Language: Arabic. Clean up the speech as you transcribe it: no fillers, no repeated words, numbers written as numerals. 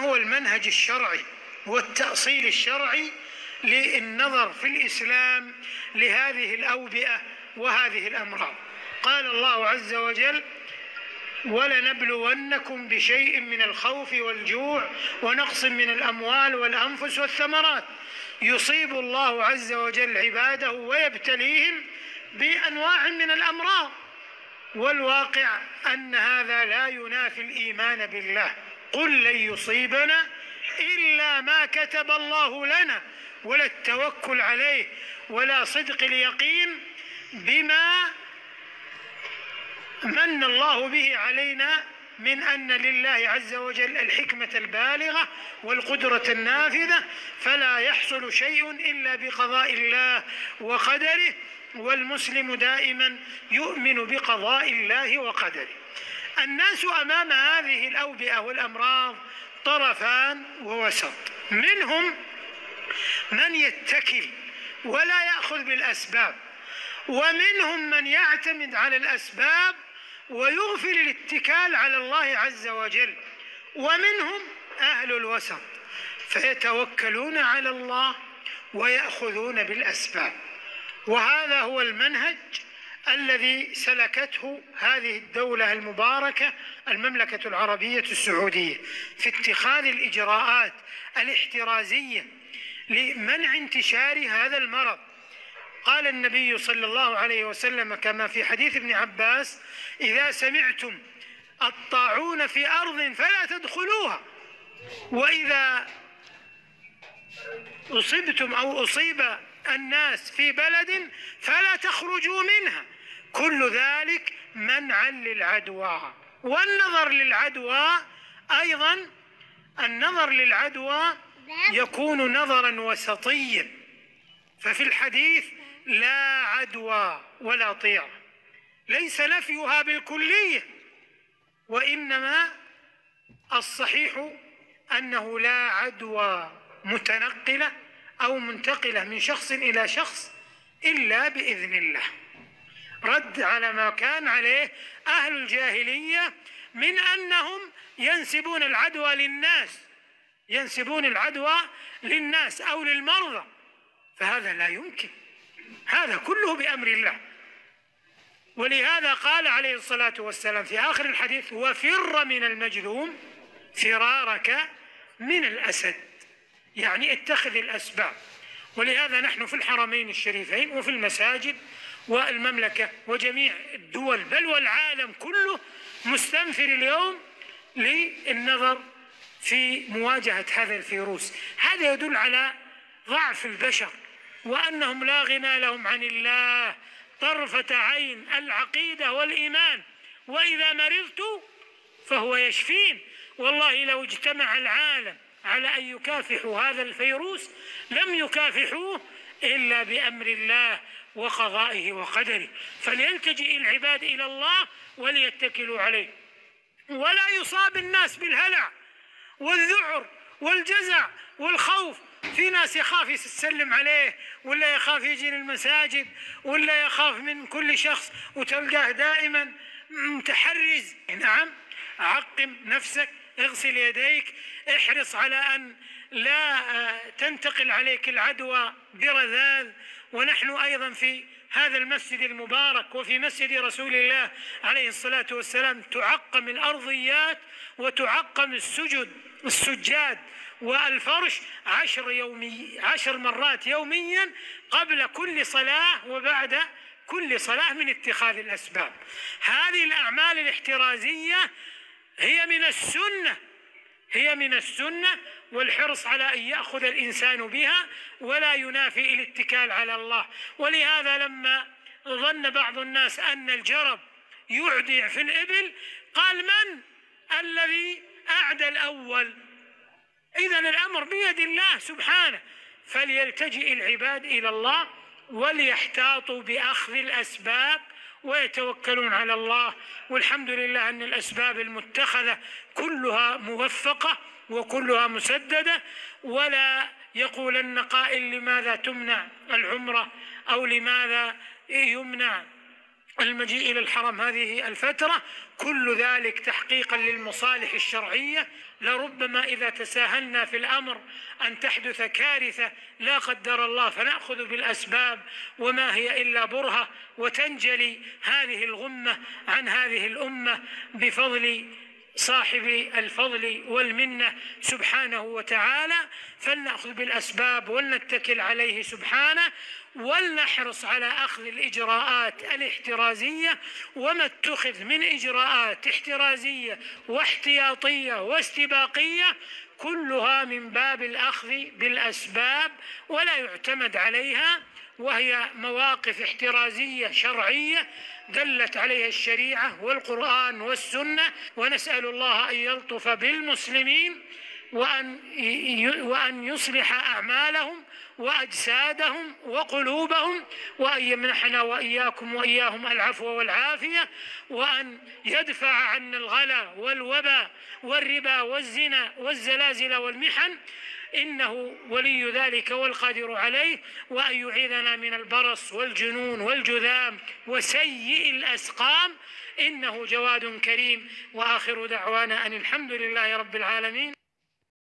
هو المنهج الشرعي والتأصيل الشرعي للنظر في الإسلام لهذه الأوبئة وهذه الأمراض؟ قال الله عز وجل: ولنبلونكم بشيء من الخوف والجوع ونقص من الأموال والأنفس والثمرات. يصيب الله عز وجل عباده ويبتليهم بأنواع من الأمراض، والواقع أن هذا لا ينافي الإيمان بالله. قل لن يصيبنا إلا ما كتب الله لنا، ولا التوكل عليه ولا صدق اليقين بما من الله به علينا من أن لله عز وجل الحكمة البالغة والقدرة النافذة، فلا يحصل شيء إلا بقضاء الله وقدره، والمسلم دائما يؤمن بقضاء الله وقدره. الناس أمام هذه الأوبئة والأمراض طرفان ووسط، منهم من يتكل ولا يأخذ بالأسباب، ومنهم من يعتمد على الأسباب ويغفل الاتكال على الله عز وجل، ومنهم أهل الوسط فيتوكلون على الله ويأخذون بالأسباب. وهذا هو المنهج الذي سلكته هذه الدولة المباركة المملكة العربية السعودية في اتخاذ الإجراءات الاحترازية لمنع انتشار هذا المرض. قال النبي صلى الله عليه وسلم كما في حديث ابن عباس: إذا سمعتم الطاعون في أرض فلا تدخلوها، وإذا أصبتم أو أصيب الناس في بلد فلا تخرجوا منها، كل ذلك منعا للعدوى. والنظر للعدوى أيضا، النظر للعدوى يكون نظرا وسطيا، ففي الحديث: لا عدوى ولا طيرة، ليس نفيها بالكلية، وإنما الصحيح أنه لا عدوى متنقلة أو منتقلة من شخص إلى شخص إلا بإذن الله، رد على ما كان عليه أهل الجاهلية من أنهم ينسبون العدوى للناس، ينسبون العدوى للناس أو للمرضى، فهذا لا يمكن، هذا كله بأمر الله. ولهذا قال عليه الصلاة والسلام في آخر الحديث: وفر من المجذوم فرارك من الأسد، يعني اتخذ الأسباب. ولهذا نحن في الحرمين الشريفين وفي المساجد والمملكة وجميع الدول بل والعالم كله مستنفر اليوم للنظر في مواجهة هذا الفيروس. هذا يدل على ضعف البشر وأنهم لا غنى لهم عن الله طرفة عين، العقيدة والإيمان. وإذا مرضت فهو يشفين. والله لو اجتمع العالم على أن يكافحوا هذا الفيروس لم يكافحوه إلا بأمر الله وقضائه وقدره. فليلتجئ العباد إلى الله وليتكلوا عليه، ولا يصاب الناس بالهلع والذعر والجزع والخوف. في ناس يخاف يسلم عليه، ولا يخاف يجي للمساجد، ولا يخاف من كل شخص، وتلقاه دائما متحرز. نعم، عقم نفسك، اغسل يديك، احرص على أن لا تنتقل عليك العدوى برذاذ. ونحن أيضا في هذا المسجد المبارك وفي مسجد رسول الله عليه الصلاة والسلام تعقم الأرضيات وتعقم السجاد والفرش 10 مرات يوميا قبل كل صلاة وبعد كل صلاة من اتخاذ الأسباب. هذه الأعمال الاحترازية هي من السنة، والحرص على أن يأخذ الإنسان بها ولا ينافي الاتكال على الله. ولهذا لما ظن بعض الناس أن الجرب يعدي في الإبل قال: من الذي أعدى الأول؟ إذن الأمر بيد الله سبحانه. فليلتجئ العباد إلى الله وليحتاطوا بأخذ الأسباب ويتوكلون على الله. والحمد لله أن الأسباب المتخذة كلها موفقة وكلها مسددة. ولا يقولن قائل: لماذا تمنع العمرة أو لماذا يمنع المجيء إلى الحرم هذه الفترة، كل ذلك تحقيقا للمصالح الشرعية. لربما إذا تساهلنا في الأمر أن تحدث كارثة لا قدر الله، فنأخذ بالأسباب وما هي إلا برهة، وتنجلي هذه الغمة عن هذه الأمة بفضل صاحب الفضل والمنة سبحانه وتعالى. فلنأخذ بالأسباب ولنتكل عليه سبحانه، ولنحرص على أخذ الإجراءات الاحترازية، وما اتخذ من إجراءات احترازية واحتياطية واستباقية كلها من باب الأخذ بالأسباب ولا يعتمد عليها، وهي مواقف احترازية شرعية دلت عليها الشريعة والقرآن والسنة. ونسأل الله أن يلطف بالمسلمين وأن يصلح أعمالهم وأجسادهم وقلوبهم، وأن يمنحنا وإياكم وإياهم العفو والعافية، وأن يدفع عنا الغلا والوبا والربا والزنا والزلازل والمحن، إنه ولي ذلك والقادر عليه، وأن يعيذنا من البرص والجنون والجذام وسيء الأسقام، إنه جواد كريم. وآخر دعوانا أن الحمد لله رب العالمين.